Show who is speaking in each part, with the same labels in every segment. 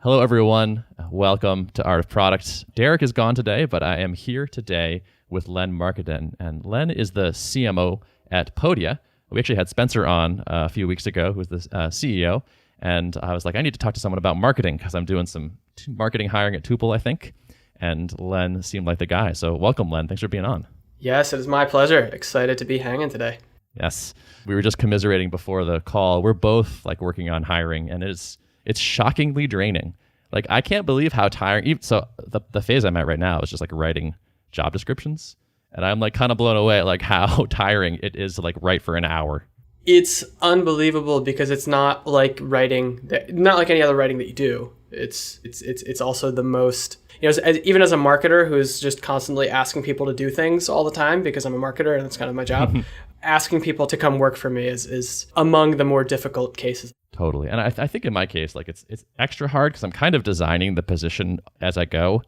Speaker 1: Hello, everyone. Welcome to Art of Product. Derek is gone today, but I am here today with Len Markidan. And Len is the CMO at Podia. We actually had Spencer on a few weeks ago, who's the CEO. And I was like, I need to talk to someone about marketing because I'm doing some marketing hiring at Tuple, I think. And Len seemed like the guy. So welcome, Len. Thanks for being on.
Speaker 2: Yes, it is my pleasure. Excited to be hanging today.
Speaker 1: Yes. We were just commiserating before the call. We're both working on hiring, and it's shockingly draining. I can't believe how tiring. So the phase I'm at right now is just writing job descriptions, and I'm kind of blown away at how tiring it is to write for an hour.
Speaker 2: It's unbelievable because it's not like not like any other writing that you do. It's also the most, even as a marketer who's just constantly asking people to do things all the time because I'm a marketer and that's kind of my job. Asking people to come work for me is among the more difficult cases.
Speaker 1: Totally. And I think in my case, it's extra hard because I'm kind of designing the position as I go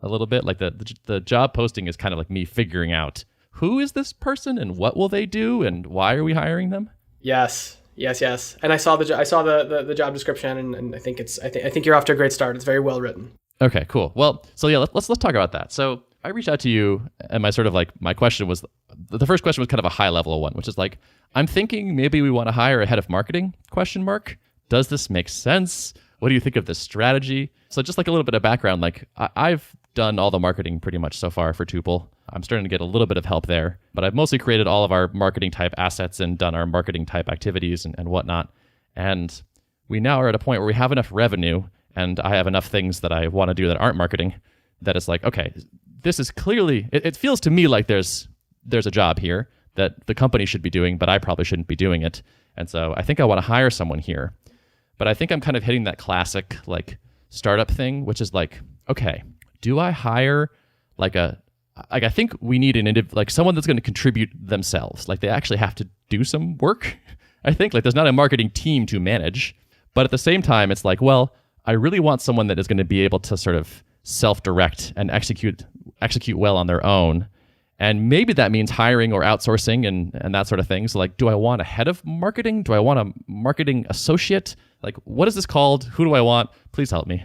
Speaker 1: a little bit. The job posting is kind of me figuring out who is this person and what will they do and why are we hiring them?
Speaker 2: Yes. And I saw the job description and I think you're off to a great start. It's very well written.
Speaker 1: Okay, cool. Well, so yeah, let's talk about that. So I reached out to you and my question was, the first question was kind of a high level one, which is I'm thinking maybe we want to hire a head of marketing, ? Does this make sense? What do you think of this strategy? So just a little bit of background, I've done all the marketing pretty much so far for Tuple. I'm starting to get a little bit of help there, but I've mostly created all of our marketing type assets and done our marketing type activities and whatnot. And we now are at a point where we have enough revenue and I have enough things that I want to do that aren't marketing that it's okay, this is clearly, it feels to me like there's a job here that the company should be doing, but I probably shouldn't be doing it. And so I think I want to hire someone here. But I think I'm kind of hitting that classic startup thing, which is okay, do I hire I think we need someone that's going to contribute themselves. They actually have to do some work. I think there's not a marketing team to manage, but at the same time, it's well, I really want someone that is going to be able to sort of self-direct and execute well on their own. And maybe that means hiring or outsourcing and that sort of thing. So do I want a head of marketing? Do I want a marketing associate? What is this called? Who do I want? Please help me.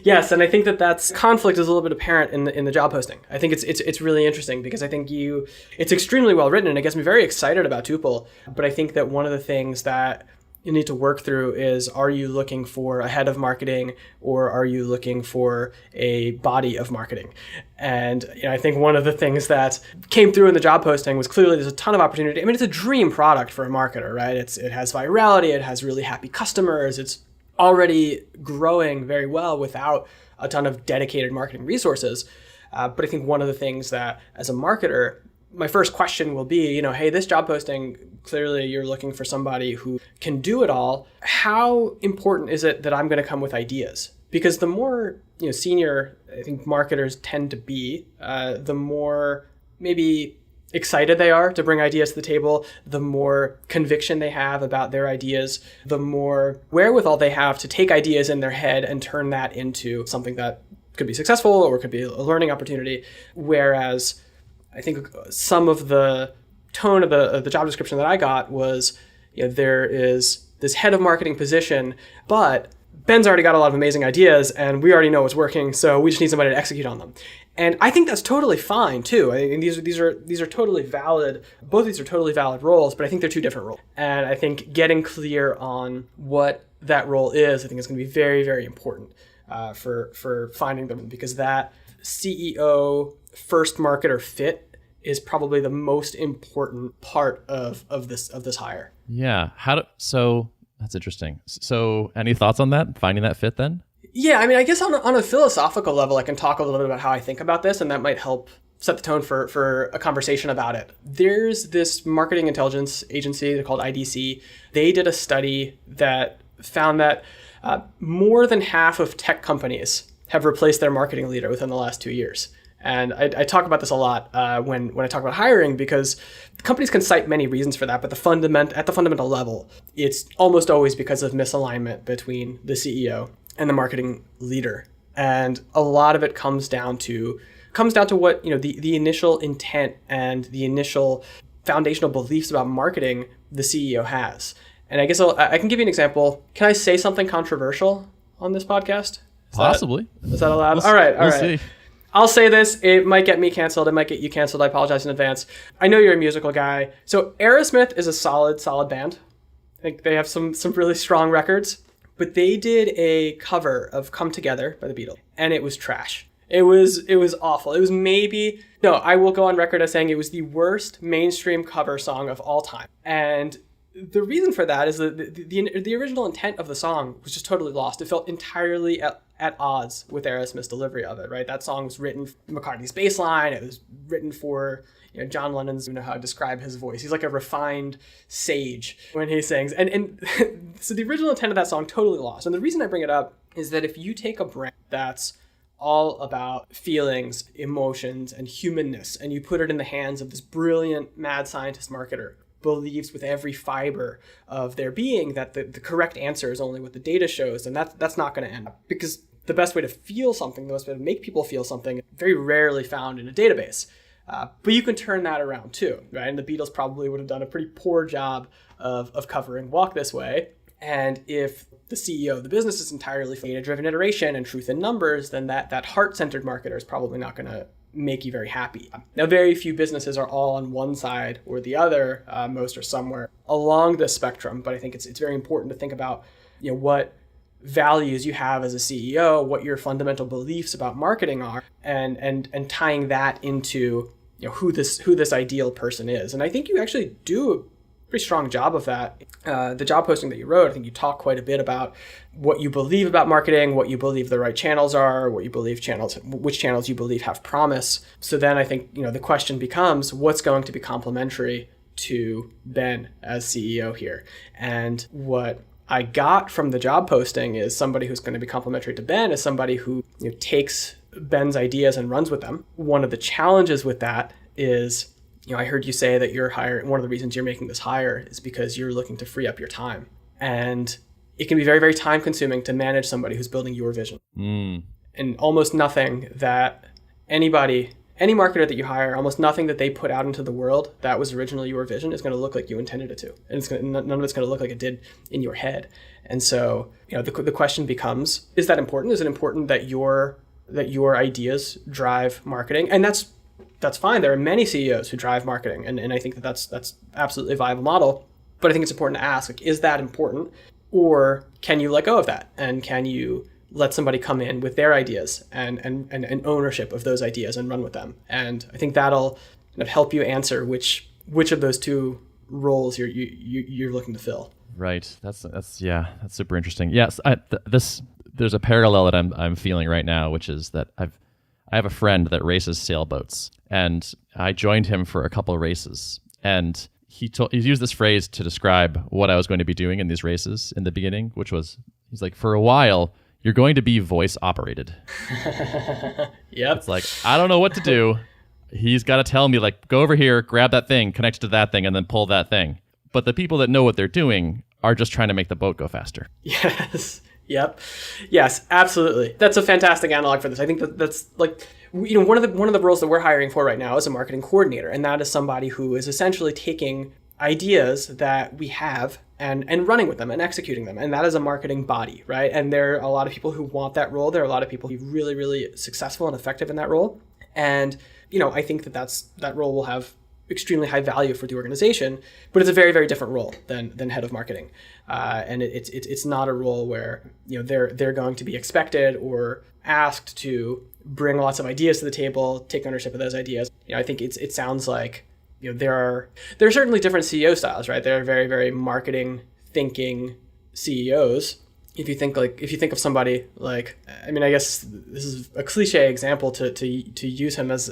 Speaker 2: Yes, and I think that's conflict is a little bit apparent in the job posting. I think it's really interesting because I think it's extremely well written and it gets me very excited about Tuple. But I think that one of the things that you need to work through is, are you looking for a head of marketing or are you looking for a body of marketing? And I think one of the things that came through in the job posting was clearly there's a ton of opportunity. I mean, it's a dream product for a marketer, right? It has virality, it has really happy customers, it's already growing very well without a ton of dedicated marketing resources. But I think one of the things that as a marketer, my first question will be, hey, this job posting, clearly you're looking for somebody who can do it all. How important is it that I'm going to come with ideas? Because the more senior I think marketers tend to be, the more maybe excited they are to bring ideas to the table, the more conviction they have about their ideas, the more wherewithal they have to take ideas in their head and turn that into something that could be successful or could be a learning opportunity. Whereas I think some of the tone of the job description that I got was, there is this head of marketing position, but Ben's already got a lot of amazing ideas and we already know what's working, so we just need somebody to execute on them. And I think that's totally fine too. I think these are totally valid. Both of these are totally valid roles, but I think they're two different roles. And I think getting clear on what that role is, I think is going to be very, very important for finding them, because that CEO first marketer fit is probably the most important part of this hire.
Speaker 1: Yeah. So that's interesting. So any thoughts on that, finding that fit then?
Speaker 2: Yeah, I mean, I guess on a philosophical level, I can talk a little bit about how I think about this, and that might help set the tone for a conversation about it. There's this marketing intelligence agency called IDC. They did a study that found that more than half of tech companies have replaced their marketing leader within the last 2 years. And I talk about this a lot when I talk about hiring, because companies can cite many reasons for that, but at the fundamental level, it's almost always because of misalignment between the CEO and the marketing leader. And a lot of it comes down to what, the initial intent and the initial foundational beliefs about marketing the CEO has. And I guess I can give you an example. Can I say something controversial on this podcast?
Speaker 1: Possibly.
Speaker 2: Is that allowed? All right.
Speaker 1: We'll see.
Speaker 2: I'll say this. It might get me canceled. It might get you canceled. I apologize in advance. I know you're a musical guy. So Aerosmith is a solid band. I think they have some really strong records. But they did a cover of Come Together by the Beatles. And it was trash. It was awful. It was I will go on record as saying it was the worst mainstream cover song of all time. And the reason for that is that the original intent of the song was just totally lost. It felt entirely at odds with Aerosmith's delivery of it, right? That song was written for McCartney's bass line. It was written for John Lennon's, how to describe his voice. He's like a refined sage when he sings. And so the original intent of that song totally lost. And the reason I bring it up is that if you take a brand that's all about feelings, emotions, and humanness, and you put it in the hands of this brilliant mad scientist marketer, believes with every fiber of their being that the correct answer is only what the data shows, and that's not going to end up. Because the best way to feel something, the best way to make people feel something, very rarely found in a database. But you can turn that around too, right? And the Beatles probably would have done a pretty poor job of covering Walk This Way. And if the CEO of the business is entirely data-driven iteration and truth in numbers, then that heart-centered marketer is probably not going to make you very happy. Now, very few businesses are all on one side or the other. Most are somewhere along the spectrum. But I think it's very important to think about what values you have as a CEO, what your fundamental beliefs about marketing are, and tying that into who this ideal person is. And I think you actually do a pretty strong job of that. The job posting that you wrote, I think you talk quite a bit about what you believe about marketing, what you believe the right channels are, which channels you believe have promise. So then I think, the question becomes, what's going to be complementary to Ben as CEO here? And what I got from the job posting is somebody who's going to be complementary to Ben is somebody who takes Ben's ideas and runs with them. One of the challenges with that is, I heard you say that you're hiring. One of the reasons you're making this hire is because you're looking to free up your time. And it can be very, very time consuming to manage somebody who's building your vision. And almost nothing that any marketer that you hire, almost nothing that they put out into the world that was originally your vision is going to look like you intended it to. And none of it's going to look like it did in your head. And so, the question becomes, is that important? Is it important that your ideas drive marketing? And that's fine. There are many CEOs who drive marketing, and I think that's absolutely a viable model. But I think it's important to ask, is that important? Or can you let go of that? And can you let somebody come in with their ideas and ownership of those ideas and run with them? And I think that'll kind of help you answer which of those two roles you're looking to fill.
Speaker 1: Right. That's super interesting. Yes. There's a parallel that I'm feeling right now, which is that I have a friend that races sailboats, and I joined him for a couple of races, and he used this phrase to describe what I was going to be doing in these races in the beginning, which was, he's like, for a while, you're going to be voice operated.
Speaker 2: Yep.
Speaker 1: It's like, I don't know what to do. He's got to tell me, like, go over here, grab that thing, connect it to that thing, and then pull that thing. But the people that know what they're doing are just trying to make the boat go faster.
Speaker 2: Yes. Yep. Yes, absolutely. That's a fantastic analog for this. I think that's like, one of the roles that we're hiring for right now is a marketing coordinator. And that is somebody who is essentially taking ideas that we have and running with them and executing them. And that is a marketing body, right? And there are a lot of people who want that role. There are a lot of people who are really, really successful and effective in that role. And, I think that role will have extremely high value for the organization, but it's a very, very different role than head of marketing. And it's not a role where, they're going to be expected or asked to bring lots of ideas to the table, take ownership of those ideas. I think it sounds like, there are certainly different CEO styles, right? There are very, very marketing thinking CEOs. If you think of somebody like, I guess this is a cliche example to use him as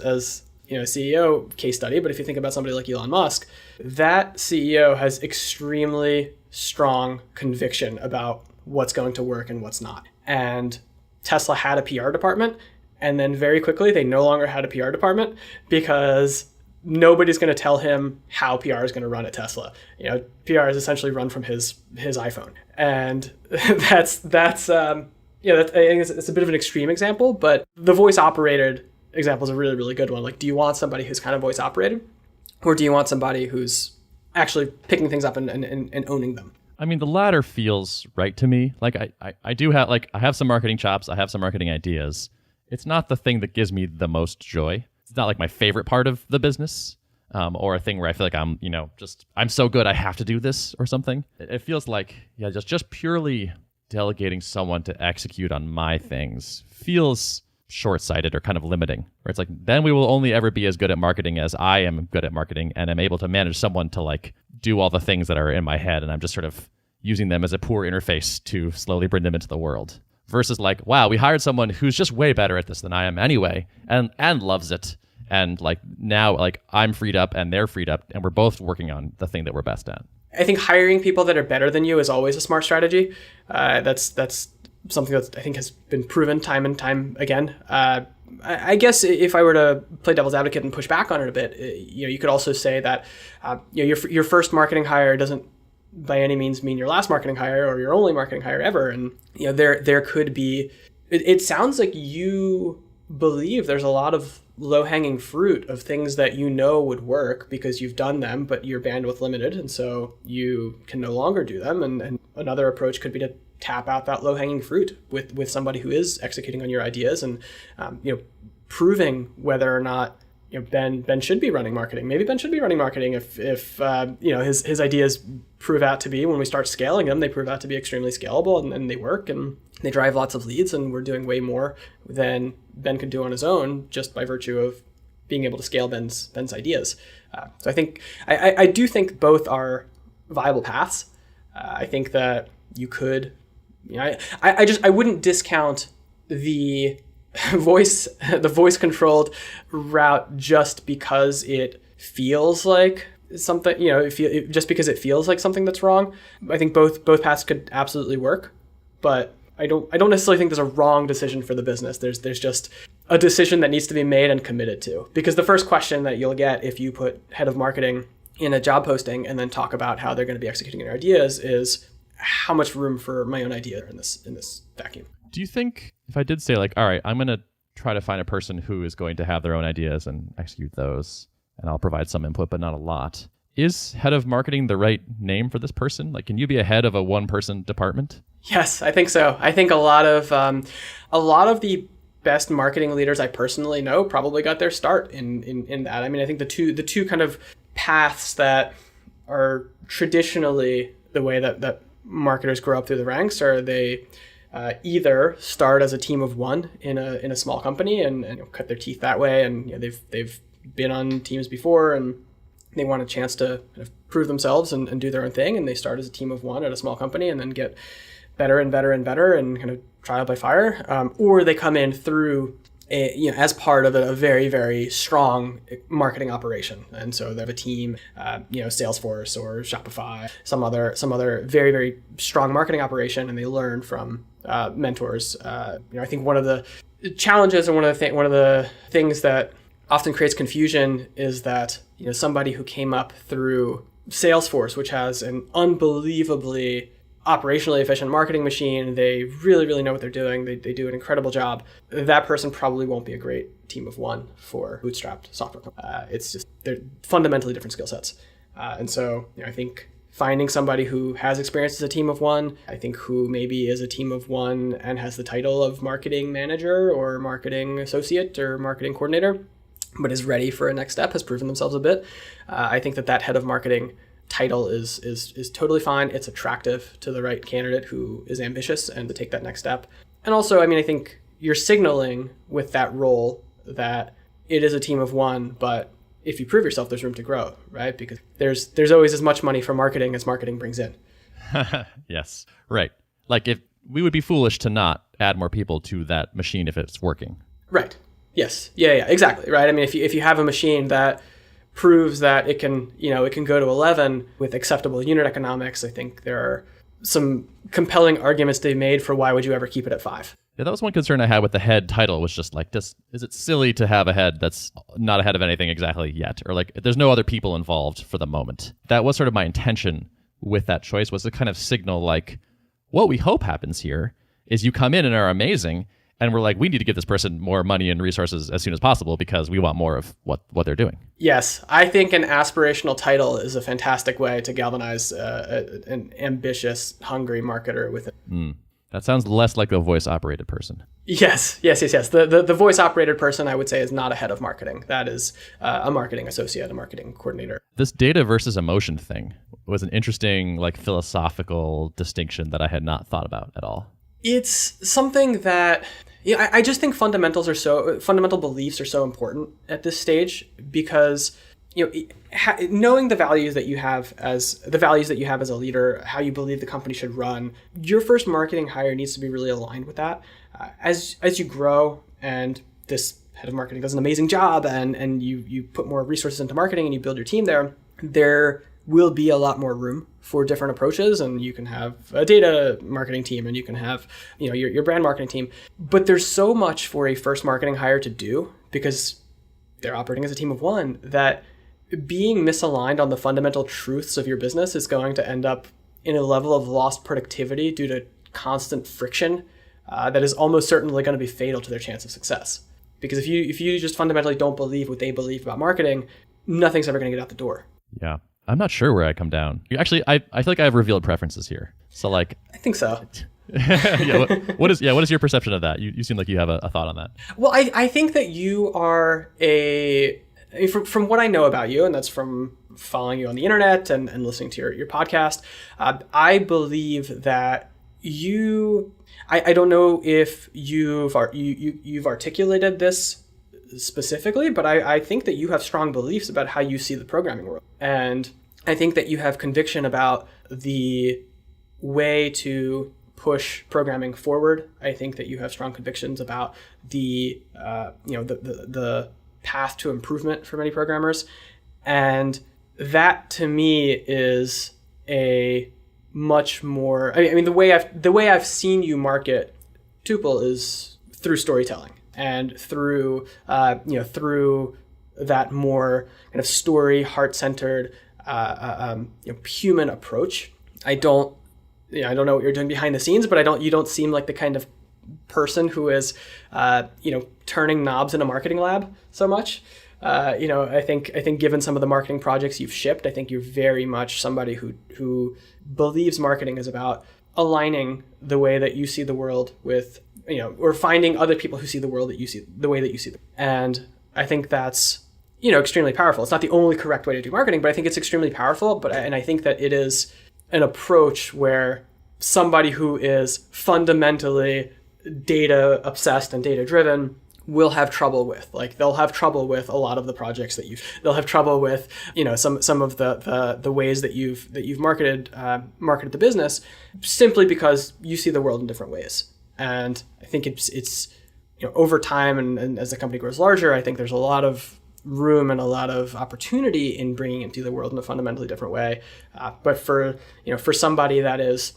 Speaker 2: CEO case study, but if you think about somebody like Elon Musk, that CEO has extremely strong conviction about what's going to work and what's not. And Tesla had a PR department, and then very quickly they no longer had a PR department because nobody's going to tell him how PR is going to run at Tesla. PR is essentially run from his iPhone, and that's I think it's a bit of an extreme example, but the voice operated example is a really, really good one. Like, do you want somebody who's kind of voice operated, or do you want somebody who's actually picking things up and owning them?
Speaker 1: I mean, the latter feels right to me. Like I do have like I have some marketing chops, I have some marketing ideas. It's not the thing that gives me the most joy. It's not like my favorite part of the business, or a thing where I feel like I'm, I'm so good I have to do this or something. It feels like, yeah, just purely delegating someone to execute on my things feels short-sighted or kind of limiting. Where it's like, then we will only ever be as good at marketing as I am good at marketing, and I'm able to manage someone to like do all the things that are in my head, and I'm just sort of using them as a poor interface to slowly bring them into the world. Versus like, wow, we hired someone who's just way better at this than I am anyway, and loves it. And like now, like I'm freed up and they're freed up, and we're both working on the thing that we're best at.
Speaker 2: I think hiring people that are better than you is always a smart strategy. That's something that I think has been proven time and time again. I guess if I were to play devil's advocate and push back on it a bit, you could also say that your first marketing hire doesn't by any means mean your last marketing hire or your only marketing hire ever. And there could be. It sounds like you believe there's a lot of low-hanging fruit of things that would work because you've done them, but your bandwidth limited, and so you can no longer do them. And another approach could be to tap out that low-hanging fruit with somebody who is executing on your ideas and proving whether or not Ben should be running marketing. Maybe Ben should be running marketing if his ideas prove out to be, when we start scaling them, they prove out to be extremely scalable and they work and they drive lots of leads, and we're doing way more than Ben could do on his own just by virtue of being able to scale Ben's ideas. So I think I do think both are viable paths. I think that you could, I wouldn't discount the voice controlled route just because it feels like something, just because it feels like something that's wrong. I think both paths could absolutely work, but I don't necessarily think there's a wrong decision for the business. There's just a decision that needs to be made and committed to. Because the first question that you'll get if you put head of marketing in a job posting and then talk about how they're going to be executing their ideas is, how much room for my own idea in this vacuum?
Speaker 1: Do you think if I did say like, all right, I'm going to try to find a person who is going to have their own ideas and execute those, and I'll provide some input, but not a lot. Is head of marketing the right name for this person? Like, can you be a head of a one-person department?
Speaker 2: Yes, I think so. I think a lot of the best marketing leaders I personally know probably got their start in that. I mean, I think the two kind of paths that are traditionally the way that marketers grow up through the ranks are they either start as a team of one in a small company and cut their teeth that way, and they've been on teams before and they want a chance to kind of prove themselves and do their own thing, and they start as a team of one at a small company and then get better and better and better and kind of trial by fire, or they come in through as part of a very, very strong marketing operation, and so they have a team, Salesforce or Shopify, some other very, very strong marketing operation, and they learn from mentors. I think one of the challenges and one of the things that often creates confusion is that somebody who came up through Salesforce, which has an unbelievably operationally efficient marketing machine, they really, really know what they're doing. They do an incredible job. That person probably won't be a great team of one for bootstrapped software. It's just, they're fundamentally different skill sets. And so I think finding somebody who has experience as a team of one, I think who maybe is a team of one and has the title of marketing manager or marketing associate or marketing coordinator, but is ready for a next step, has proven themselves a bit. I think that head of marketing title is totally fine. It's attractive to the right candidate who is ambitious and to take that next step. And also, I think you're signaling with that role that it is a team of one, but if you prove yourself, there's room to grow, right? Because there's always as much money for marketing as marketing brings in.
Speaker 1: Yes, right. Like if we would be foolish to not add more people to that machine if it's working.
Speaker 2: Right. Yes. Yeah, exactly. Right. I mean, if you have a machine that proves that it can go to 11 with acceptable unit economics, I think there are some compelling arguments to be made for why would you ever keep it at 5.
Speaker 1: Yeah, that was one concern I had with the head title, was just like, is it silly to have a head that's not ahead of anything exactly yet? Or like, there's no other people involved for the moment. That was sort of my intention with that choice, was to kind of signal like, what we hope happens here is you come in and are amazing, And we're like, we need to give this person more money and resources as soon as possible because we want more of what they're doing.
Speaker 2: Yes, I think an aspirational title is a fantastic way to galvanize an ambitious, hungry marketer with it.
Speaker 1: That sounds less like a voice-operated person.
Speaker 2: Yes. The voice-operated person, I would say, is not a head of marketing. That is a marketing associate, a marketing coordinator.
Speaker 1: This data versus emotion thing was an interesting, like, philosophical distinction that I had not thought about at all.
Speaker 2: It's something that I just think fundamental beliefs are so important at this stage because knowing the values that you have as a leader, how you believe the company should run, your first marketing hire needs to be really aligned with that. As you grow and this head of marketing does an amazing job and you put more resources into marketing and you build your team there will be a lot more room for different approaches, and you can have a data marketing team and you can have your brand marketing team. But there's so much for a first marketing hire to do because they're operating as a team of one that being misaligned on the fundamental truths of your business is going to end up in a level of lost productivity due to constant friction that is almost certainly going to be fatal to their chance of success. Because if you just fundamentally don't believe what they believe about marketing, nothing's ever going to get out the door.
Speaker 1: Yeah. I'm not sure where I come down. Actually, I feel like I have revealed preferences here. So like,
Speaker 2: I think so.
Speaker 1: What is your perception of that? You seem like you have a thought on that.
Speaker 2: Well, I think that you are from what I know about you, and that's from following you on the internet and listening to your podcast, I believe that I don't know if you've articulated this specifically, but I think that you have strong beliefs about how you see the programming world. And I think that you have conviction about the way to push programming forward. I think that you have strong convictions about the path to improvement for many programmers. And that to me is a much more, the way I've seen you market Tuple is through storytelling and through that more kind of story, heart-centered, human approach. I don't know what you're doing behind the scenes, but you don't seem like the kind of person who is, turning knobs in a marketing lab so much. I think given some of the marketing projects you've shipped, I think you're very much somebody who believes marketing is about aligning the way that you see the world with, or finding other people who see the world the way that you see them. And I think that's, extremely powerful. It's not the only correct way to do marketing, but I think it's extremely powerful. And I think that it is an approach where somebody who is fundamentally data obsessed and data driven will have trouble with. Like, they'll have trouble with a lot of the projects they'll have trouble with, some of the ways that you've marketed the business, simply because you see the world in different ways. And I think it's over time and as the company grows larger, I think there's a lot of room and a lot of opportunity in bringing into the world in a fundamentally different way. But for somebody that is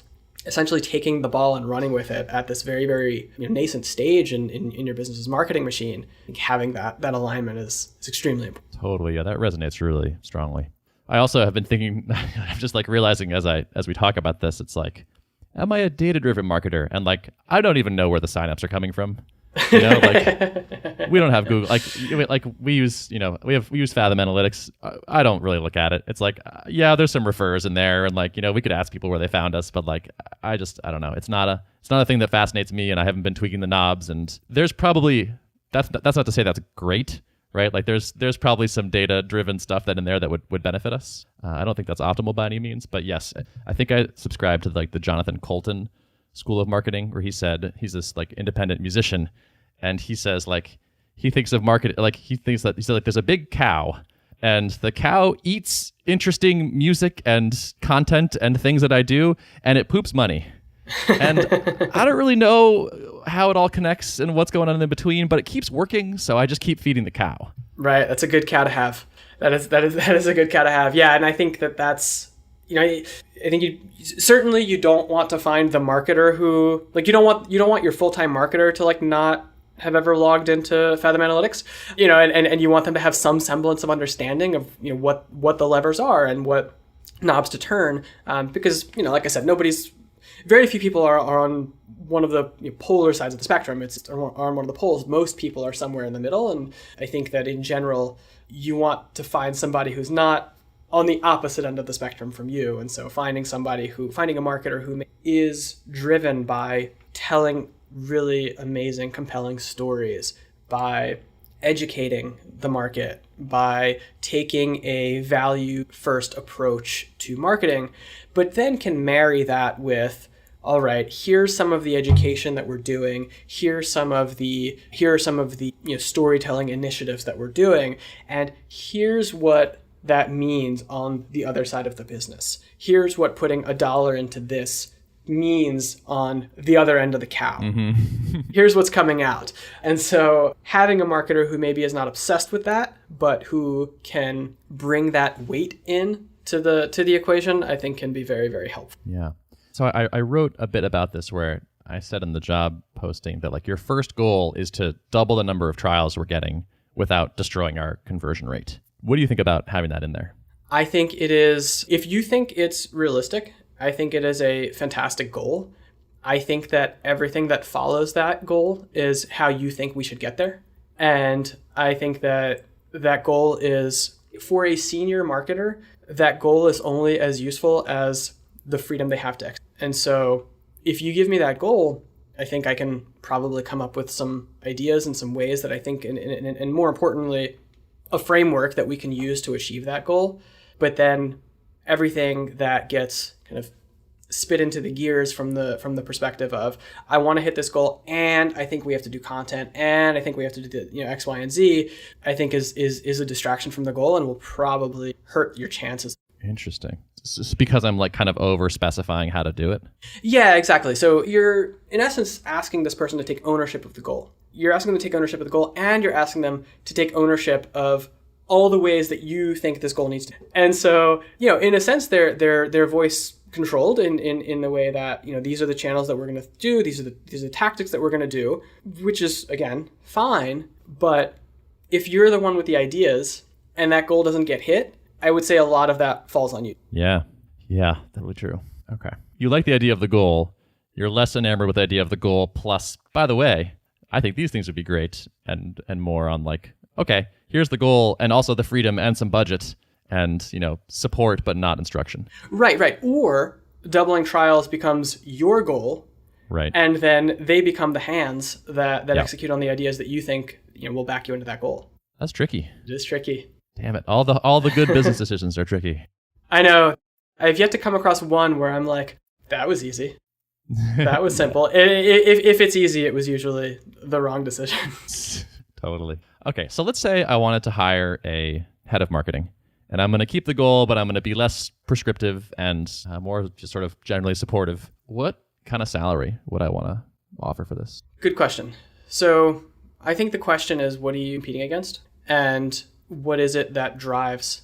Speaker 2: essentially taking the ball and running with it at this very, very nascent stage in your business's marketing machine, I think having that alignment is extremely important.
Speaker 1: Totally. Yeah, that resonates really strongly. I also have been thinking, I'm just like realizing as we talk about this, it's like, am I a data-driven marketer? And like, I don't even know where the signups are coming from. We don't have Google. We use Fathom Analytics. I don't really look at it. It's like, there's some refers in there, and we could ask people where they found us, but I don't know. It's not a thing that fascinates me, and I haven't been tweaking the knobs. And there's probably that's not to say that's great, right? Like there's probably some data driven stuff that in there that would benefit us. I don't think that's optimal by any means, but yes, I think I subscribe to the Jonathan Colton school of marketing, where he said he's this independent musician, and he says he thinks of market he said there's a big cow, and the cow eats interesting music and content and things that I do, and it poops money. And I don't really know how it all connects and what's going on in between, but it keeps working, so I just keep feeding the cow.
Speaker 2: Right, that's a good cow to have. That is a good cow to have. Yeah, and I think that's. I think you don't want to find the marketer who you don't want your full-time marketer to not have ever logged into Fathom Analytics, and you want them to have some semblance of understanding of what the levers are and what knobs to turn, because like I said, very few people are on one of the polar sides of the spectrum. Are on one of the poles. Most people are somewhere in the middle. And I think that in general, you want to find somebody who's not on the opposite end of the spectrum from you. And so finding a marketer who is driven by telling really amazing, compelling stories, by educating the market, by taking a value first approach to marketing, but then can marry that with, all right, here's some of the education that we're doing. Here are some of the storytelling initiatives that we're doing. And here's what that means on the other side of the business. Here's what putting $1 into this means on the other end of the cow. Mm-hmm. Here's what's coming out. And so having a marketer who maybe is not obsessed with that, but who can bring that weight in to the equation, I think can be very, very helpful.
Speaker 1: Yeah. So I wrote a bit about this where I said in the job posting that like your first goal is to double the number of trials we're getting without destroying our conversion rate. What do you think about having that in there?
Speaker 2: I think it is, if you think it's realistic, I think it is a fantastic goal. I think that everything that follows that goal is how you think we should get there. And I think that that goal is, for a senior marketer, that goal is only as useful as the freedom they have to execute. And so if you give me that goal, I think I can probably come up with some ideas and some ways that I think, and more importantly, a framework that we can use to achieve that goal. But then everything that gets kind of spit into the gears from the perspective of, I want to hit this goal, and I think we have to do content, and I think we have to do X, Y, and Z, I think is a distraction from the goal and will probably hurt your chances.
Speaker 1: Interesting. It's because I'm like kind of over specifying how to do it.
Speaker 2: Yeah, exactly. So you're in essence asking this person to take ownership of the goal. You're asking them to take ownership of the goal, and you're asking them to take ownership of all the ways that you think this goal needs to. And so, in a sense, their voice controlled in the way that, these are the channels that we're going to do. These are the tactics that we're going to do, which is, again, fine. But if you're the one with the ideas and that goal doesn't get hit, I would say a lot of that falls on you.
Speaker 1: Yeah, totally true. Okay. You like the idea of the goal. You're less enamored with the idea of the goal. Plus, by the way, I think these things would be great, and more on like, okay, here's the goal and also the freedom and some budget and, support, but not instruction.
Speaker 2: Right. Or doubling trials becomes your goal.
Speaker 1: Right.
Speaker 2: And then they become the hands that execute on the ideas that you think, will back you into that goal.
Speaker 1: That's tricky.
Speaker 2: It is tricky.
Speaker 1: Damn it. All the good business decisions are tricky.
Speaker 2: I know. I've yet to come across one where I'm like, that was easy. That was simple. If it's easy, it was usually the wrong decision.
Speaker 1: Totally. Okay, so let's say I wanted to hire a head of marketing, and I'm going to keep the goal, but I'm going to be less prescriptive and more just sort of generally supportive. What kind of salary would I want to offer for this?
Speaker 2: Good question. So I think the question is, what are you competing against? And what is it that drives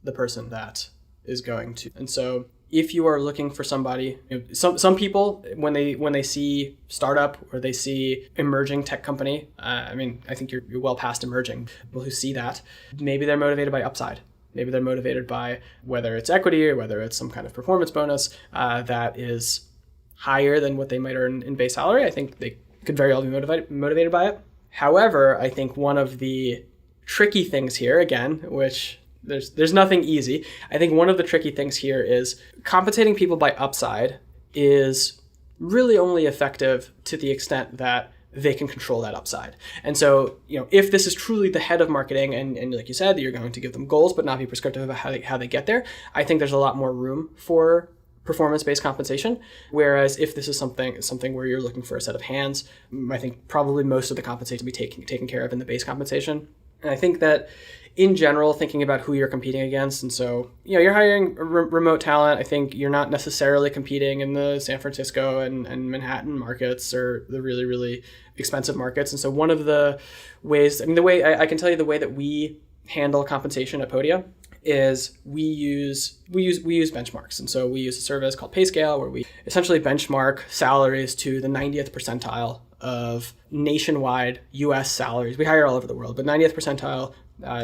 Speaker 2: the person that is going to? And so if you are looking for somebody, some people, when they see startup or they see emerging tech company, I think you're well past emerging. People who see that, maybe they're motivated by upside. Maybe they're motivated by whether it's equity or whether it's some kind of performance bonus that is higher than what they might earn in base salary. I think they could very well be motivated by it. However, I think one of the tricky things here, again, which there's nothing easy. I think one of the tricky things here is compensating people by upside is really only effective to the extent that they can control that upside. And so, if this is truly the head of marketing and like you said, that you're going to give them goals but not be prescriptive about how they get there, I think there's a lot more room for performance-based compensation. Whereas if this is something where you're looking for a set of hands, I think probably most of the compensation will be taken care of in the base compensation. And I think that in general, thinking about who you're competing against, and so, you're hiring remote talent, I think you're not necessarily competing in the San Francisco and Manhattan markets or the really, really expensive markets. And so one of the ways, the way I can tell you the way that we handle compensation at Podia is we use benchmarks. And so we use a service called PayScale where we essentially benchmark salaries to the 90th percentile of nationwide US salaries. We hire all over the world, but 90th percentile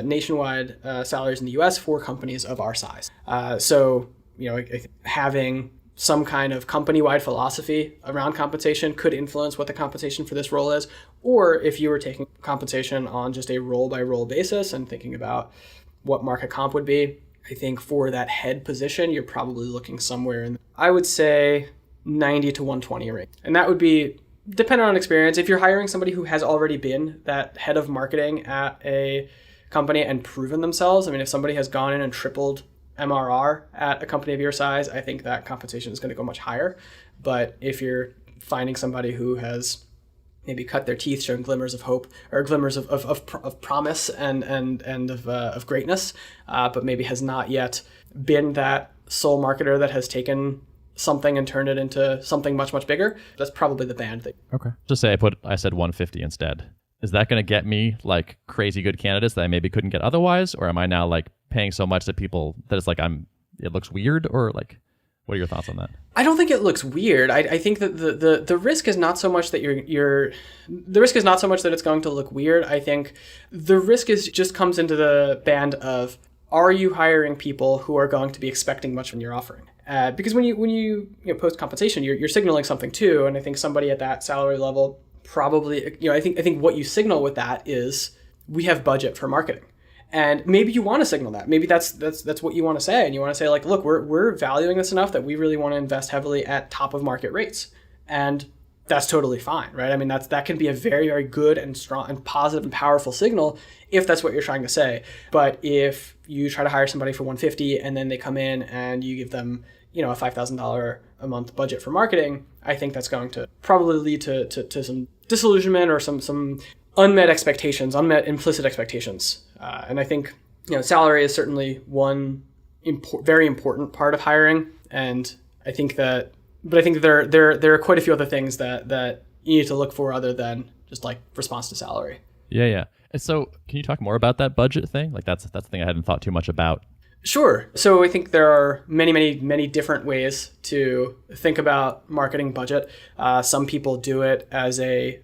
Speaker 2: nationwide salaries in the US for companies of our size. So having some kind of company-wide philosophy around compensation could influence what the compensation for this role is, or if you were taking compensation on just a role-by-role basis and thinking about what market comp would be, I think for that head position, you're probably looking somewhere in, I would say, 90 to 120 range. And that would be dependent on experience. If you're hiring somebody who has already been that head of marketing at a company and proven themselves, I mean, if somebody has gone in and tripled MRR at a company of your size, I think that compensation is going to go much higher. But if you're finding somebody who has maybe cut their teeth, showing glimmers of hope or glimmers of promise and of greatness, but maybe has not yet been that sole marketer that has taken something and turned it into something much, much bigger, that's probably the band thing.
Speaker 1: Okay. Just say I said 150 instead. Is that going to get me like crazy good candidates that I maybe couldn't get otherwise? Or am I now like paying so much that people that it's like it looks weird? Or like, what are your thoughts on that?
Speaker 2: I don't think it looks weird. I think that the risk is not so much that the risk is not so much that it's going to look weird. I think the risk just comes into the band of, are you hiring people who are going to be expecting much when you're offering? Because when you post compensation, you're signaling something too, and I think somebody at that salary level probably, I think what you signal with that is, we have budget for marketing. And maybe you want to signal that. Maybe that's what you want to say. And you want to say like, look, we're valuing this enough that we really want to invest heavily at top of market rates. And that's totally fine, right? I mean, that can be a very, very good and strong and positive and powerful signal if that's what you're trying to say. But if you try to hire somebody for 150 and then they come in and you give them, a $5,000 a month budget for marketing, I think that's going to probably lead to some disillusionment or some unmet implicit expectations. And I think, salary is certainly one very important part of hiring. And I think there are quite a few other things that you need to look for other than just like response to salary.
Speaker 1: Yeah. And so can you talk more about that budget thing? Like that's the thing I hadn't thought too much about.
Speaker 2: Sure. So I think there are many, many, many different ways to think about marketing budget. Some people do it as a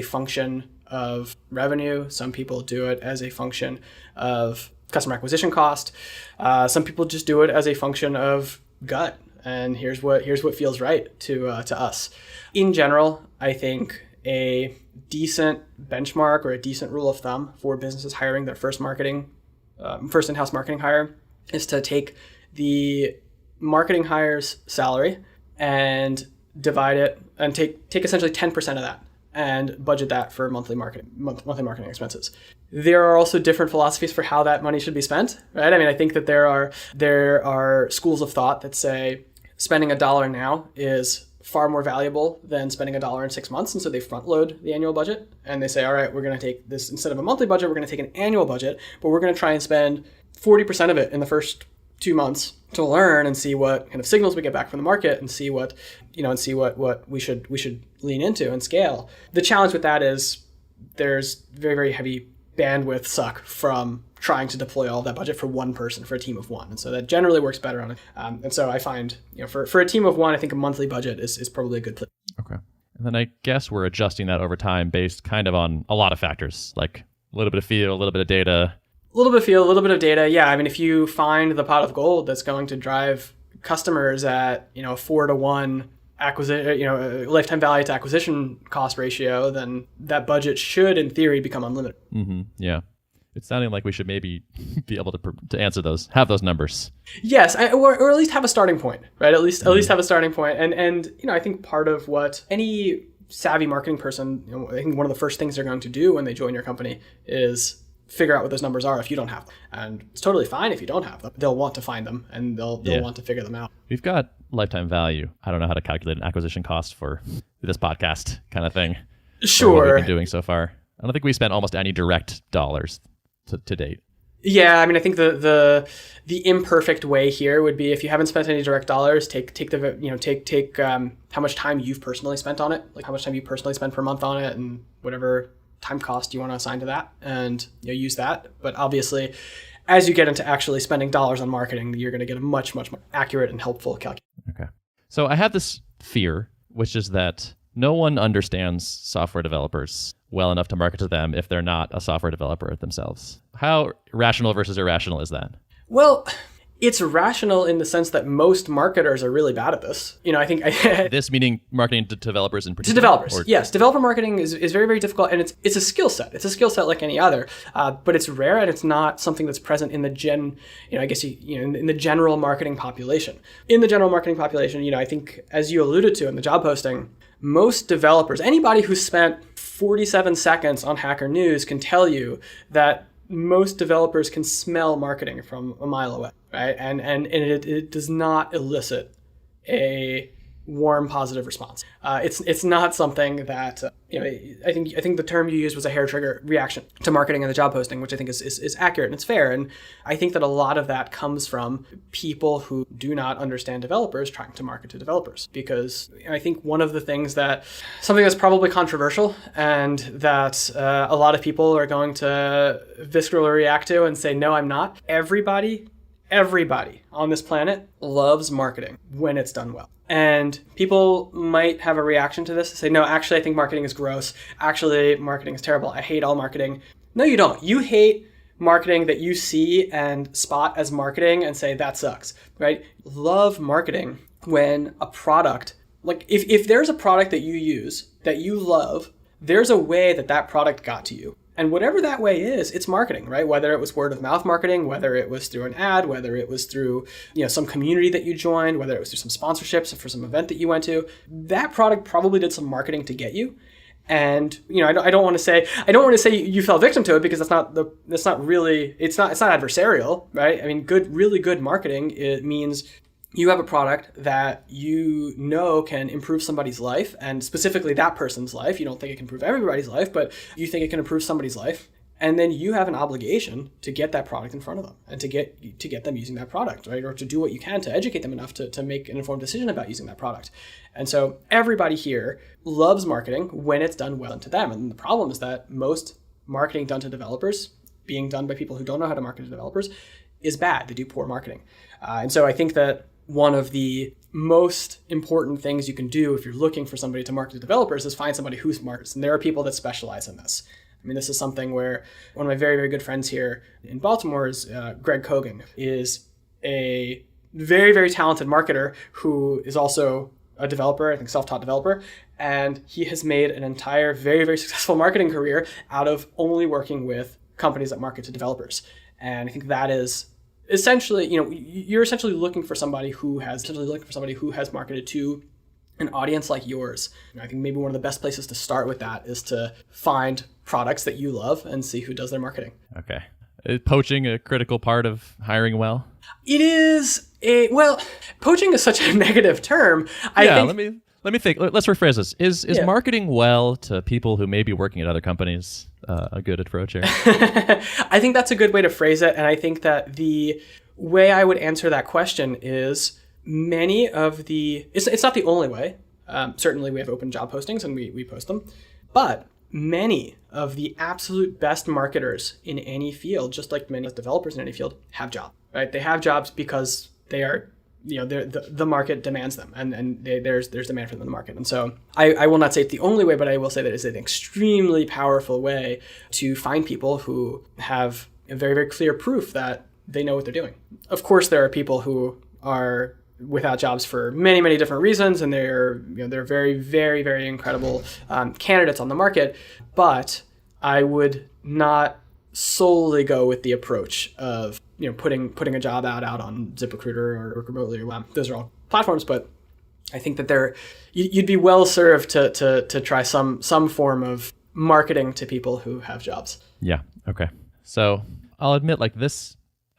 Speaker 2: function of revenue. Some people do it as a function of customer acquisition cost. Some people just do it as a function of gut. And here's what feels right to us. In general, I think a decent benchmark or a decent rule of thumb for businesses hiring their first in-house marketing hire is to take the marketing hire's salary and divide it and take essentially 10% of that and budget that for monthly marketing expenses. There are also different philosophies for how that money should be spent, right? I mean, I think that there are schools of thought that say spending $1 now is far more valuable than spending $1 in 6 months. And so they front load the annual budget and they say, all right, we're going to take this, instead of a monthly budget, we're going to take an annual budget, but we're going to try and spend 40% of it in the first 2 months to learn and see what kind of signals we get back from the market and see what we should lean into and scale. The challenge with that is there's very, very heavy bandwidth suck from trying to deploy all of that budget for one person, for a team of one. And so that generally works better on it. And so I find, for a team of one, I think a monthly budget is probably a good place.
Speaker 1: Okay. And then I guess we're adjusting that over time based kind of on a lot of factors, like a little bit of feel, a little bit of data.
Speaker 2: A little bit of feel, a little bit of data. Yeah. I mean, if you find the pot of gold that's going to drive customers at, 4-to-1 acquisition, lifetime value to acquisition cost ratio, then that budget should, in theory, become unlimited.
Speaker 1: Mm-hmm. Yeah. It's sounding like we should maybe be able to answer those, have those numbers.
Speaker 2: Yes, or at least have a starting point, right? At least have a starting point. And I think part of what any savvy marketing person, I think one of the first things they're going to do when they join your company is figure out what those numbers are if you don't have them. And it's totally fine if you don't have them. They'll want to find them and they'll want to figure them out.
Speaker 1: We've got lifetime value. I don't know how to calculate an acquisition cost for this podcast kind of thing.
Speaker 2: Sure.
Speaker 1: What we've been doing so far. I don't think we spent almost any direct dollars to date.
Speaker 2: Yeah, I mean, I think the imperfect way here would be, if you haven't spent any direct dollars, take how much time you've personally spent on it, like how much time you personally spend per month on it, and whatever time cost you want to assign to that, and use that. But obviously, as you get into actually spending dollars on marketing, you're going to get a much, much more accurate and helpful calculation.
Speaker 1: Okay. So I have this fear, which is that no one understands software developers well enough to market to them if they're not a software developer themselves. How rational versus irrational is that?
Speaker 2: Well, It's rational in the sense that most marketers are really bad at this. I think
Speaker 1: This meaning marketing to developers in particular?
Speaker 2: to developers. Yes, developer marketing is very, very difficult, and it's a skill set. It's a skill set like any other, but it's rare, and it's not something that's present in the in the general marketing population. In the general marketing population, I think, as you alluded to in the job posting, most developers, anybody who spent 47 seconds on Hacker News can tell you that most developers can smell marketing from a mile away, right? And it does not elicit a warm, positive response. It's not something that I think the term you used was a hair trigger reaction to marketing and the job posting, which I think is accurate and it's fair. And I think that a lot of that comes from people who do not understand developers trying to market to developers. Because I think one of the things something that's probably controversial and that a lot of people are going to viscerally react to and say, no, I'm not. Everybody on this planet loves marketing when it's done well. And people might have a reaction to this and say, no, actually, I think marketing is gross. Actually, marketing is terrible. I hate all marketing. No, you don't. You hate marketing that you see and spot as marketing and say, that sucks, right? Love marketing when a product, like if there's a product that you use that you love, there's a way that product got to you. And whatever that way is, it's marketing, right? Whether it was word of mouth marketing, whether it was through an ad, whether it was through some community that you joined, whether it was through some sponsorships for some event that you went to, that product probably did some marketing to get you. And I don't want to say you fell victim to it, because it's not adversarial, right? I mean, really good marketing, it means you have a product that can improve somebody's life, and specifically that person's life. You don't think it can improve everybody's life, but you think it can improve somebody's life. And then you have an obligation to get that product in front of them and to get them using that product, right? Or to do what you can to educate them enough to make an informed decision about using that product. And so everybody here loves marketing when it's done well to them. And the problem is that most marketing done to developers, being done by people who don't know how to market to developers, is bad. They do poor marketing. And so I think that one of the most important things you can do if you're looking for somebody to market to developers is find somebody who's markets. And there are people that specialize in this. I mean, this is something where one of my very, very good friends here in Baltimore is Greg Kogan, is a very, very talented marketer who is also a developer, I think self-taught developer. And he has made an entire very, very successful marketing career out of only working with companies that market to developers. And I think that is essentially, you're essentially looking for somebody who has marketed to an audience like yours. And I think maybe one of the best places to start with that is to find products that you love and see who does their marketing.
Speaker 1: Okay. Is poaching a critical part of hiring well?
Speaker 2: It is. Poaching is such a negative term.
Speaker 1: Let me think. Let's rephrase this. Is marketing well to people who may be working at other companies a good approach here?
Speaker 2: I think that's a good way to phrase it. And I think that the way I would answer that question is many of the... It's not the only way. Certainly we have open job postings and we post them. But many of the absolute best marketers in any field, just like many developers in any field, have jobs, right? They have jobs because they are... the market demands them, and there's demand for them in the market. And so I will not say it's the only way, but I will say that it's an extremely powerful way to find people who have a very, very clear proof that they know what they're doing. Of course, there are people who are without jobs for many, many different reasons, and they're very, very, very incredible candidates on the market. But I would not solely go with the approach of putting a job out on ZipRecruiter or Remotely or Web. Those are all platforms, but I think that you'd be well served to try some form of marketing to people who have jobs.
Speaker 1: Yeah. Okay. So I'll admit, like this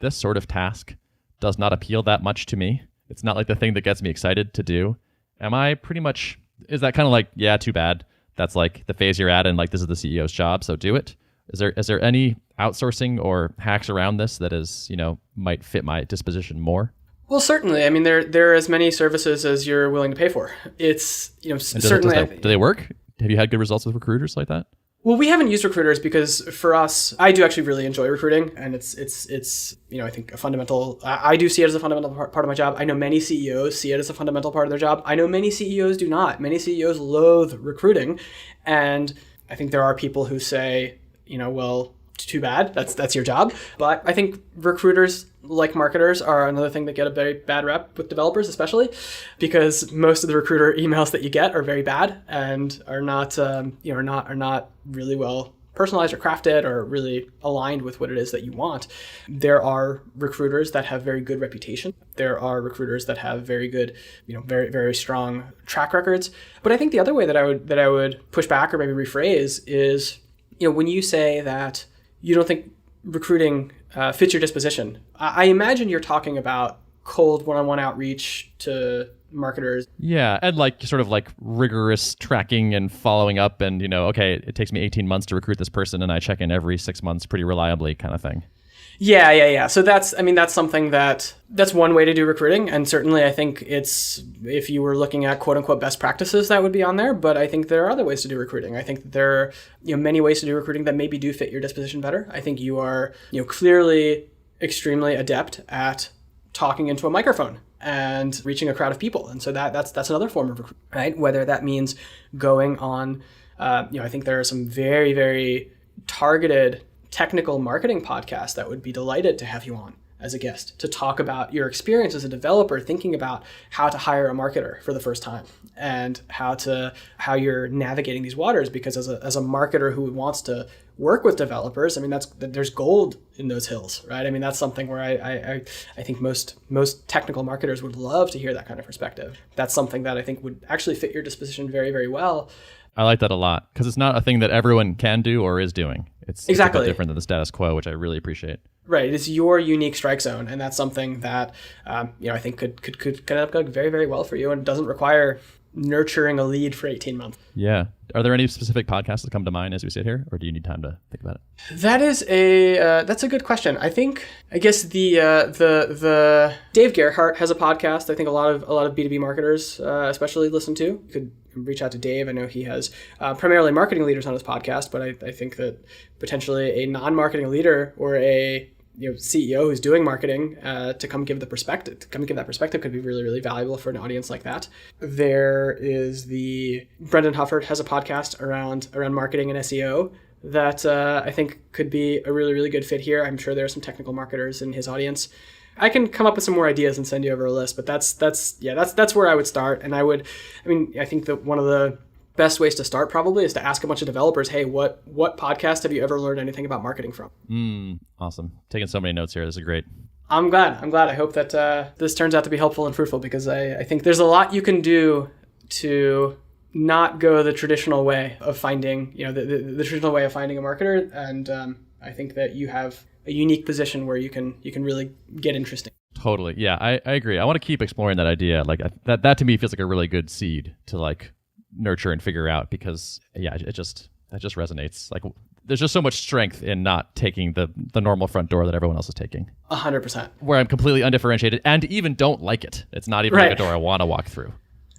Speaker 1: sort of task does not appeal that much to me. It's not like the thing that gets me excited to do. Is that kind of like, yeah, too bad. That's like the phase you're at, and like this is the CEO's job, so do it. Is there any outsourcing or hacks around this that is, might fit my disposition more?
Speaker 2: Well, certainly. I mean, there are as many services as you're willing to pay for. It's, certainly.
Speaker 1: Do they work? Have you had good results with recruiters like that?
Speaker 2: Well, we haven't used recruiters because for us, I do actually really enjoy recruiting, and it's I think a fundamental. I do see it as a fundamental part of my job. I know many CEOs see it as a fundamental part of their job. I know many CEOs do not. Many CEOs loathe recruiting, and I think there are people who say, well, too bad. That's your job. But I think recruiters like marketers, are another thing that get a very bad rep with developers, especially because most of the recruiter emails that you get are very bad and are not, are not really well personalized or crafted or really aligned with what it is that you want. There are recruiters that have very good reputation. There are recruiters that have very good, very, very strong track records. But I think the other way that I would push back or maybe rephrase is, when you say that you don't think recruiting fits your disposition, I imagine you're talking about cold one-on-one outreach to marketers.
Speaker 1: Yeah, and sort of rigorous tracking and following up and, okay, it takes me 18 months to recruit this person and I check in every 6 months pretty reliably kind of thing.
Speaker 2: Yeah. So that's something that's one way to do recruiting. And certainly I think if you were looking at quote unquote best practices, that would be on there. But I think there are other ways to do recruiting. I think that there are many ways to do recruiting that maybe do fit your disposition better. I think you are clearly extremely adept at talking into a microphone and reaching a crowd of people. And so that's another form of recruitment, right? Whether that means going on, I think there are some very, very targeted technical marketing podcasts that would be delighted to have you on as a guest to talk about your experience as a developer, thinking about how to hire a marketer for the first time and how you're navigating these waters. Because as a marketer who wants to work with developers, there's gold in those hills, right? That's something where I think most technical marketers would love to hear that kind of perspective. That's something that I think would actually fit your disposition very, very well.
Speaker 1: I like that a lot because it's not a thing that everyone can do or is doing. It's
Speaker 2: exactly
Speaker 1: a bit different than the status quo, which I really appreciate.
Speaker 2: Right. It's your unique strike zone. And that's something that, I think could kind of go very, very well for you and doesn't require nurturing a lead for 18 months.
Speaker 1: Yeah. Are there any specific podcasts that come to mind as we sit here, or do you need time to think about it?
Speaker 2: That's a good question. I guess the Dave Gerhardt has a podcast. I think a lot of B2B marketers, especially listen to. You could reach out to Dave. I know he has primarily marketing leaders on his podcast, but I think that potentially a non-marketing leader or a CEO who's doing marketing to come give that perspective could be really, really valuable for an audience like that. There is Brendan Hufford has a podcast around marketing and SEO that I think could be a really, really good fit here. I'm sure there are some technical marketers in his audience. I can come up with some more ideas and send you over a list, but that's where I would start. And I think that one of the best ways to start probably is to ask a bunch of developers, hey, what podcast have you ever learned anything about marketing from?
Speaker 1: Awesome. Taking so many notes here. This is great.
Speaker 2: I'm glad. I hope that this turns out to be helpful and fruitful because I think there's a lot you can do to not go the traditional way of finding, the traditional way of finding a marketer. And I think that you have a unique position where you can really get interesting.
Speaker 1: Totally. Yeah, I agree. I want to keep exploring that idea. That to me feels like a really good seed to nurture and figure out because that just resonates. There's just so much strength in not taking the normal front door that everyone else is taking.
Speaker 2: 100%.
Speaker 1: Where I'm completely undifferentiated and even don't like it. It's not even a door I want to walk through.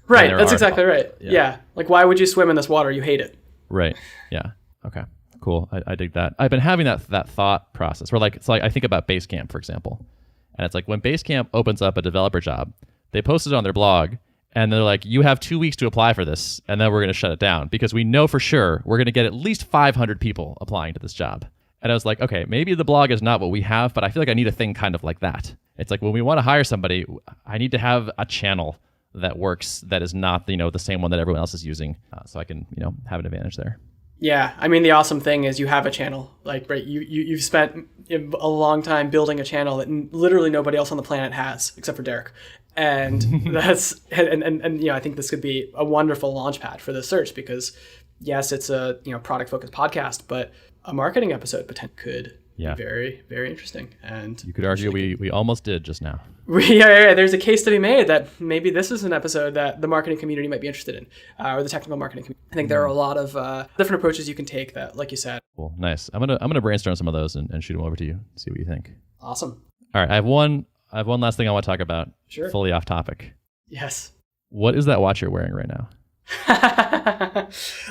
Speaker 2: Right. That's exactly right. Yeah. Why would you swim in this water? You hate it.
Speaker 1: Right. Yeah. Okay. Cool. I dig that. I've been having that thought process where I think about Basecamp, for example. And it's when Basecamp opens up a developer job, they post it on their blog and they're like, you have 2 weeks to apply for this, and then we're going to shut it down because we know for sure we're going to get at least 500 people applying to this job. And I was like, okay, maybe the blog is not what we have, but I feel like I need a thing kind of like that. It's when we want to hire somebody, I need to have a channel that works that is not, the same one that everyone else is using, so I can, have an advantage there.
Speaker 2: Yeah, the awesome thing is you have a channel. You've spent a long time building a channel that literally nobody else on the planet has except for Derek. And that's and I think this could be a wonderful launch pad for this search because yes, it's a product focused podcast, but a marketing episode potentially could be very, very interesting. And
Speaker 1: you could argue we almost did just now.
Speaker 2: Yeah. There's a case to be made that maybe this is an episode that the marketing community might be interested in, or the technical marketing community. I think there are a lot of different approaches you can take that, like you said.
Speaker 1: Cool, nice. I'm gonna brainstorm some of those and shoot them over to you. See what you think.
Speaker 2: Awesome.
Speaker 1: All right, I have one last thing I want to talk about.
Speaker 2: Sure.
Speaker 1: Fully off topic.
Speaker 2: Yes.
Speaker 1: What is that watch you're wearing right now?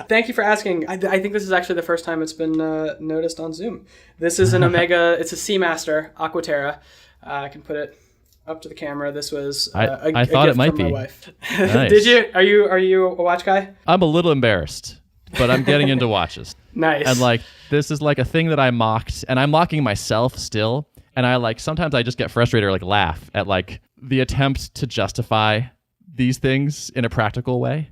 Speaker 2: Thank you for asking. I think this is actually the first time it's been noticed on Zoom. This is an Omega. It's a Seamaster Aquaterra. I can put it up to the camera. This was
Speaker 1: I thought
Speaker 2: gift
Speaker 1: it might
Speaker 2: from
Speaker 1: be.
Speaker 2: my wife.
Speaker 1: Nice.
Speaker 2: Did you? Are you a watch guy?
Speaker 1: I'm a little embarrassed, but I'm getting into watches.
Speaker 2: Nice.
Speaker 1: And this is a thing that I mocked, and I'm mocking myself still. And I like sometimes I just get frustrated or like laugh at like the attempt to justify these things in a practical way.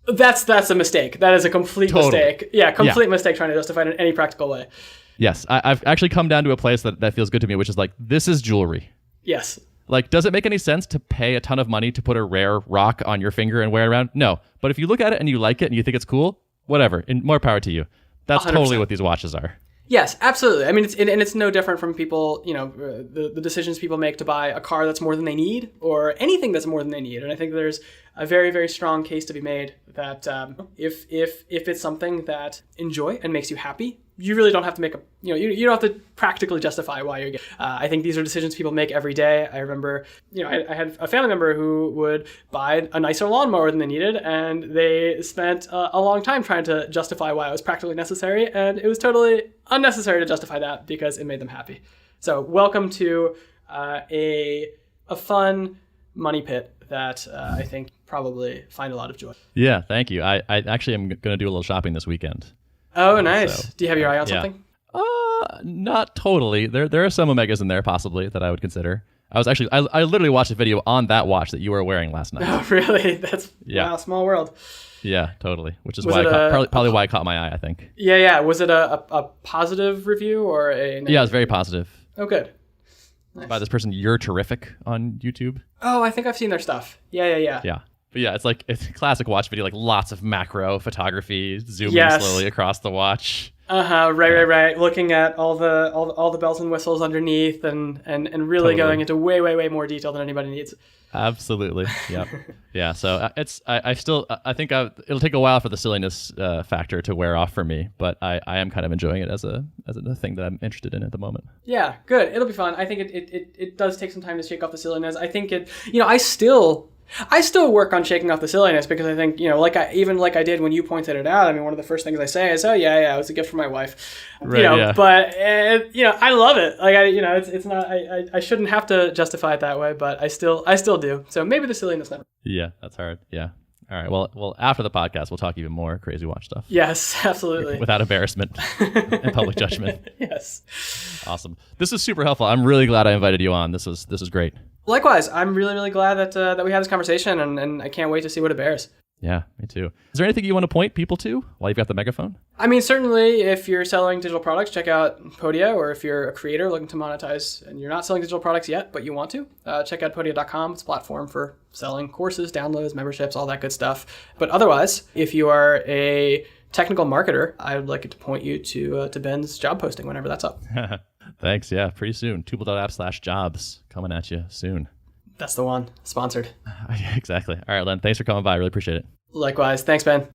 Speaker 2: That's a mistake. That is a complete mistake. Yeah, complete
Speaker 1: Yeah.
Speaker 2: mistake trying to justify it in any practical way.
Speaker 1: Yes, I've actually come down to a place that feels good to me, which is like, this is jewelry.
Speaker 2: Yes.
Speaker 1: Like, does it make any sense to pay a ton of money to put a rare rock on your finger and wear it around? No. But if you look at it and you like it and you think it's cool, whatever. And more power to you. That's
Speaker 2: 100%.
Speaker 1: totally what these watches are.
Speaker 2: Yes, absolutely. I mean, it's no different from people, the decisions people make to buy a car that's more than they need or anything that's more than they need. And I think there's a very, very strong case to be made that if it's something that enjoy and makes you happy, you really don't have to make you don't have to practically justify why you're getting. I think these are decisions people make every day. I remember, I had a family member who would buy a nicer lawnmower than they needed, and they spent a long time trying to justify why it was practically necessary, and it was totally unnecessary to justify that because it made them happy. So welcome to a fun money pit that I think probably find a lot of joy.
Speaker 1: Yeah, thank you. I actually am going to do a little shopping this weekend.
Speaker 2: Oh, nice.
Speaker 1: So,
Speaker 2: do you have your eye on
Speaker 1: yeah.
Speaker 2: something?
Speaker 1: Not totally. There are some Omegas in there possibly that I would consider. I was actually I literally watched a video on that watch that you were wearing last night.
Speaker 2: Oh, really? That's
Speaker 1: Yeah.
Speaker 2: Wow, small world.
Speaker 1: Yeah, totally. Which is
Speaker 2: Was
Speaker 1: why
Speaker 2: it
Speaker 1: probably why it caught my eye, I think.
Speaker 2: Yeah. Was it a positive review or a negative?
Speaker 1: Yeah, it was very positive.
Speaker 2: Oh, good. Nice.
Speaker 1: By this person, You're Terrific on YouTube.
Speaker 2: Oh, I think I've seen their stuff. Yeah.
Speaker 1: Yeah. But yeah, it's a classic watch video, like lots of macro photography, zooming
Speaker 2: Yes.
Speaker 1: slowly across the watch.
Speaker 2: Right. Looking at all the bells and whistles underneath and really
Speaker 1: Totally.
Speaker 2: going into way more detail than anybody needs.
Speaker 1: Absolutely. Yeah. Yeah. So I think it'll take a while for the silliness factor to wear off for me, but I am kind of enjoying it as a thing that I'm interested in at the moment.
Speaker 2: Yeah, good. It'll be fun. I think it does take some time to shake off the silliness. I think I still work on shaking off the silliness because I think, like I did when you pointed it out. I mean, one of the first things I say is, "Oh yeah, it was a gift from my wife."
Speaker 1: Right, yeah.
Speaker 2: But I love it. Like it's not. I shouldn't have to justify it that way, but I still do. So maybe the silliness never.
Speaker 1: Yeah, that's hard. Yeah. All right. Well, after the podcast, we'll talk even more crazy watch stuff.
Speaker 2: Yes, absolutely.
Speaker 1: Without embarrassment and public judgment.
Speaker 2: Yes.
Speaker 1: Awesome. This was super helpful. I'm really glad I invited you on. This was great.
Speaker 2: Likewise, I'm really, really glad that we had this conversation, and I can't wait to see what it bears.
Speaker 1: Yeah, me too. Is there anything you want to point people to while you've got the megaphone?
Speaker 2: I mean, certainly, if you're selling digital products, check out Podia, or if you're a creator looking to monetize and you're not selling digital products yet, but you want to, check out Podia.com. It's a platform for selling courses, downloads, memberships, all that good stuff. But otherwise, if you are a technical marketer, I would like to point you to Ben's job posting whenever that's up.
Speaker 1: Thanks. Yeah, pretty soon. Tuple.app/jobs coming at you soon.
Speaker 2: That's the one. Sponsored.
Speaker 1: Exactly. All right, Len. Thanks for coming by. I really appreciate it.
Speaker 2: Likewise. Thanks, Ben.